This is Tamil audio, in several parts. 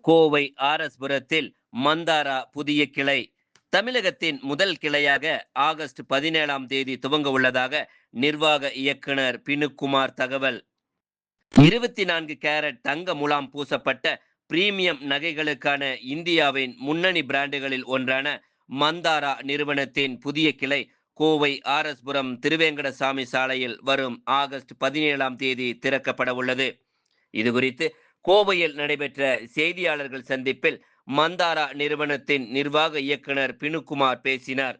கோவை ஆர்எஸ்புரத்தில் மந்தாரா புதிய கிளை தமிழகத்தின் முதல் கிளையாக ஆகஸ்ட் 17ஆம் தேதி துவங்க உள்ளதாக நிர்வாக இயக்குனர் பினுக்குமார் தகவல். 24 கேரட் தங்க முலாம் பூசப்பட்ட பிரீமியம் நகைகளுக்கான இந்தியாவின் முன்னணி பிராண்டுகளில் ஒன்றான மந்தாரா நிறுவனத்தின் புதிய கிளை கோவை ஆர்எஸ்புரம் திருவேங்கடசாமி சாலையில் வரும் ஆகஸ்ட் 17ஆம் தேதி திறக்கப்பட உள்ளது. இதுகுறித்து கோவையில் நடைபெற்ற செய்தியாளர்கள் சந்திப்பில் மந்தாரா நிறுவனத்தின் நிர்வாக இயக்குனர் பினுக்குமார் பேசினார்.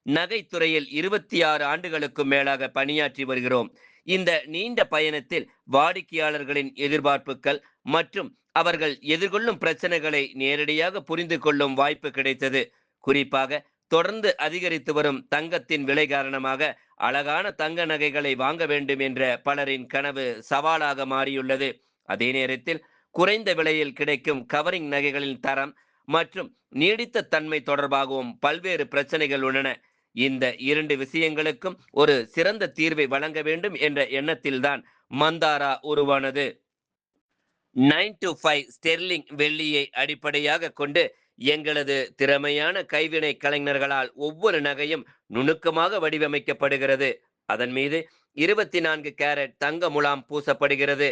நகைத்துறையில் 26 ஆண்டுகளுக்கு மேலாக பணியாற்றி வருகிறோம். இந்த நீண்ட பயணத்தில் வாடிக்கையாளர்களின் எதிர்பார்ப்புகள் மற்றும் அவர்கள் எதிர்கொள்ளும் பிரச்சனைகளை நேரடியாக புரிந்து கொள்ளும் வாய்ப்பு கிடைத்தது. குறிப்பாக தொடர்ந்து அதிகரித்து வரும் தங்கத்தின் விலை காரணமாக அழகான தங்க நகைகளை வாங்க வேண்டும் என்ற பலரின் கனவு சவாலாக மாறியுள்ளது. அதே நேரத்தில் குறைந்த விலையில் கிடைக்கும் கவரிங் நகைகளின் தரம் மற்றும் நீடித்த தன்மை தொடர்பாகவும் பல்வேறு பிரச்சனைகள் உள்ளன. இந்த இரண்டு விஷயங்களுக்கும் ஒரு சிறந்த தீர்வை வழங்க வேண்டும் என்ற எண்ணத்தில்தான் மந்தாரா உருவானது. 925 ஸ்டெர்லிங் வெள்ளியை அடிப்படையாக கொண்டு எங்களது திறமையான கைவினை கலைஞர்களால் ஒவ்வொரு நகையும் நுணுக்கமாக வடிவமைக்கப்படுகிறது. அதன் மீது 24 கேரட் தங்க முலாம் பூசப்படுகிறது.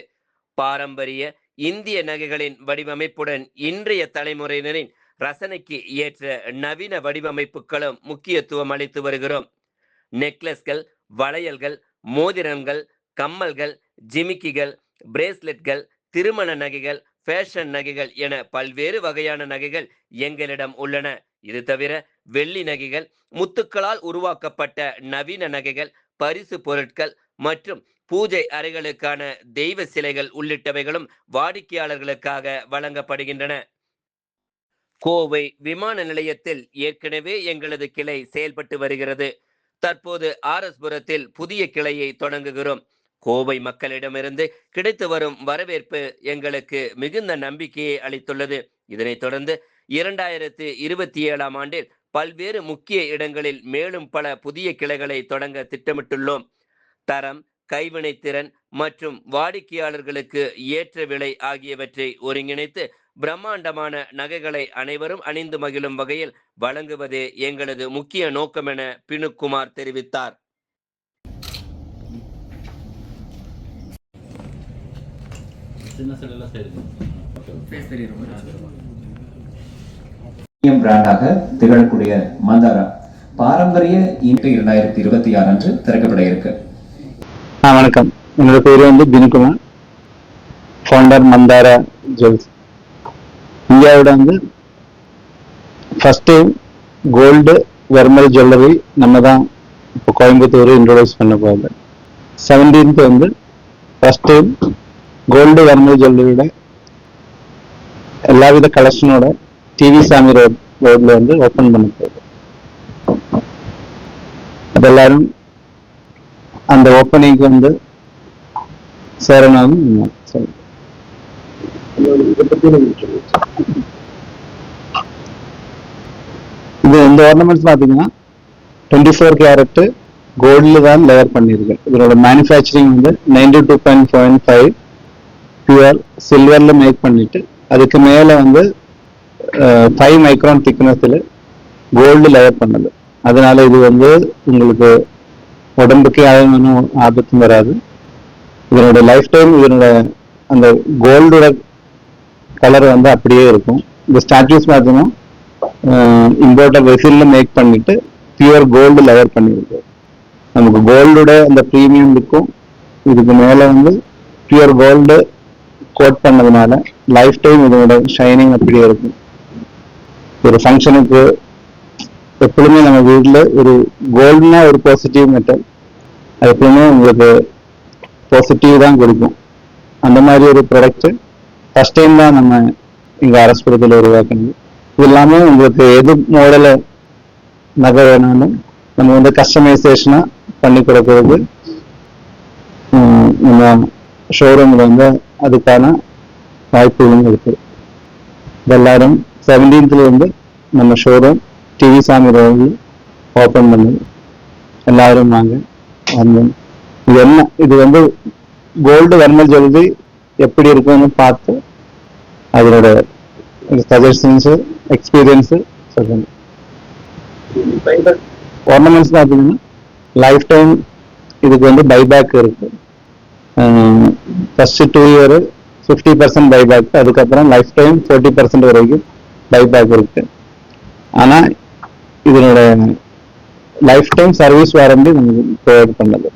பாரம்பரிய இந்திய நகைகளின் வடிவமைப்புடன் இன்றைய தலைமுறையினரின் ரசனைக்கு ஏற்ற நவீன வடிவமைப்புகளும் முக்கியத்துவம் அளித்து வருகிறோம். நெக்லஸ்கள், வளையல்கள், மோதிரங்கள், கம்மல்கள், ஜிமிக்கிகள், பிரேஸ்லெட்கள், திருமண நகைகள், ஃபேஷன் நகைகள் என பல்வேறு வகையான நகைகள் எங்களிடம் உள்ளன. இது தவிர வெள்ளி நகைகள், முத்துக்களால் உருவாக்கப்பட்ட நவீன நகைகள், பரிசு பொருட்கள் மற்றும் பூஜை அறைகளுக்கான தெய்வ சிலைகள் உள்ளிட்டவைகளும் வாடிக்கையாளர்களுக்காக வழங்கப்படுகின்றன. கோவை விமான நிலையத்தில் ஏற்கனவே எங்களது கிளை செயல்பட்டு வருகிறது. தற்போது ஆர்எஸ்புரத்தில் புதிய கிளையை தொடங்குகிறோம். கோவை மக்களிடமிருந்து கிடைத்து வரும் வரவேற்பு எங்களுக்கு மிகுந்த நம்பிக்கையை அளித்துள்ளது. இதனைத் தொடர்ந்து 2027ஆம் ஆண்டில் பல்வேறு முக்கிய இடங்களில் மேலும் பல புதிய கிளைகளை தொடங்க திட்டமிட்டுள்ளோம். தரம், கைவினைத்திறன் மற்றும் வாடிக்கையாளர்களுக்கு ஏற்ற விலை ஆகியவற்றை ஒருங்கிணைத்து பிரம்மாண்டமான நகைகளை அனைவரும் அணிந்து மகிழும் வகையில் வழங்குவதே எங்களது முக்கிய நோக்கம் என பினுக்குமார் தெரிவித்தார். பிராண்டாக திகழக்கூடிய மந்தாரா பாரம்பரிய 2026 அன்று திறக்கப்பட இருக்கு. வணக்கம், என்னோட பேர் பினுக்குமார், ஃபவுண்டர் மந்தாரா ஜுவல்ஸ். இந்தியாவோட ஃபர்ஸ்ட் கோல்டு வெர்மல் ஜுவல்லரி நம்ம தான் இப்போ கோயம்புத்தூர் இன்ட்ரோடியூஸ் பண்ண போகுது. 17th ஃபர்ஸ்ட் கோல்டு வெர்மல் ஜுவல்லரியோட எல்லாவித கலெக்ஷனோட டிவி சாமி ரோட்ல ஓப்பன் பண்ண போகுது. அது எல்லாரும் அந்த ஓப்பனிங்க்கு சேரணும். இது இந்த ஆர்னமெண்ட்ஸ் பார்த்தீங்கன்னா 24 கேரட் கோல்டில் தான் லேயர் பண்ணியிருக்கு. இதோட மேனுஃபேக்சரிங் 92.5 பியூர் சில்வர்ல மேக் பண்ணிட்டு அதுக்கு மேலே 5 மைக்ரான் திக்னஸில் கோல்டு லேயர் பண்ணது. அதனால இது உங்களுக்கு உடம்புக்கு யாரும் ஆபத்தும் வராது. இதனோட லைஃப் டைம் இதனோட அந்த கோல்டோட கலர் அப்படியே இருக்கும். இந்த ஸ்டாச்சுஸ் பார்த்தீங்கன்னா இம்போர்ட்டட் வெசில்ல மேக் பண்ணிட்டு பியூர் கோல்டு லெவர் பண்ணியிருக்கு. நமக்கு கோல்டோட அந்த ப்ரீமியம் இருக்கும். இதுக்கு மேலே பியூர் கோல்டு கோட் பண்ணதுனால லைஃப் டைம் இதனோட ஷைனிங் அப்படியே இருக்கும். ஒரு ஃபங்க்ஷனுக்கு எப்பவுமே நம்ம வீட்டில் ஒரு கோல்டுனா ஒரு பாசிட்டிவ் மெட்டல், அது எப்பவுமே உங்களுக்கு பாசிட்டிவ் தான் கொடுக்கும். அந்த மாதிரி ஒரு ப்ராடக்ட் ஃபர்ஸ்ட் டைம் தான் நம்ம இங்கே ஆர்எஸ்புரத்தில் உருவாக்கணும். இது இல்லாமல் உங்களுக்கு எது மாடல நகை வேணாலும் நம்ம கஸ்டமைசேஷனாக பண்ணி கொடுக்கறது நம்ம ஷோரூமில் அதுக்கான வாய்ப்புகளும் இருக்குது. இதெல்லாரும் 17th நம்ம ஷோரூம் டிவி சாமி ரோடு ஓப்பன் பண்ணுது. எல்லாரும் வாங்க. இது என்ன, இது கோல்டு வெர்மல் ஜுவல்லரி எப்படி இருக்குன்னு பார்த்து அதோட சஜஷன்ஸ் எக்ஸ்பீரியன்ஸ் சொல்லுங்க. ornaments பார்த்தீங்கன்னா லைஃப் டைம் இதுக்கு வந்து பைபேக் இருக்கு. ஃபர்ஸ்ட் 2 year 50% பைபேக், அதுக்கப்புறம் லைஃப் டைம் 40% வரைக்கும் பைபேக் இருக்கு. ஆனா இதனோட லைஃப் டைம் சர்வீஸ் வாரண்டி நமக்கு ப்ரொவைட் பண்ணது.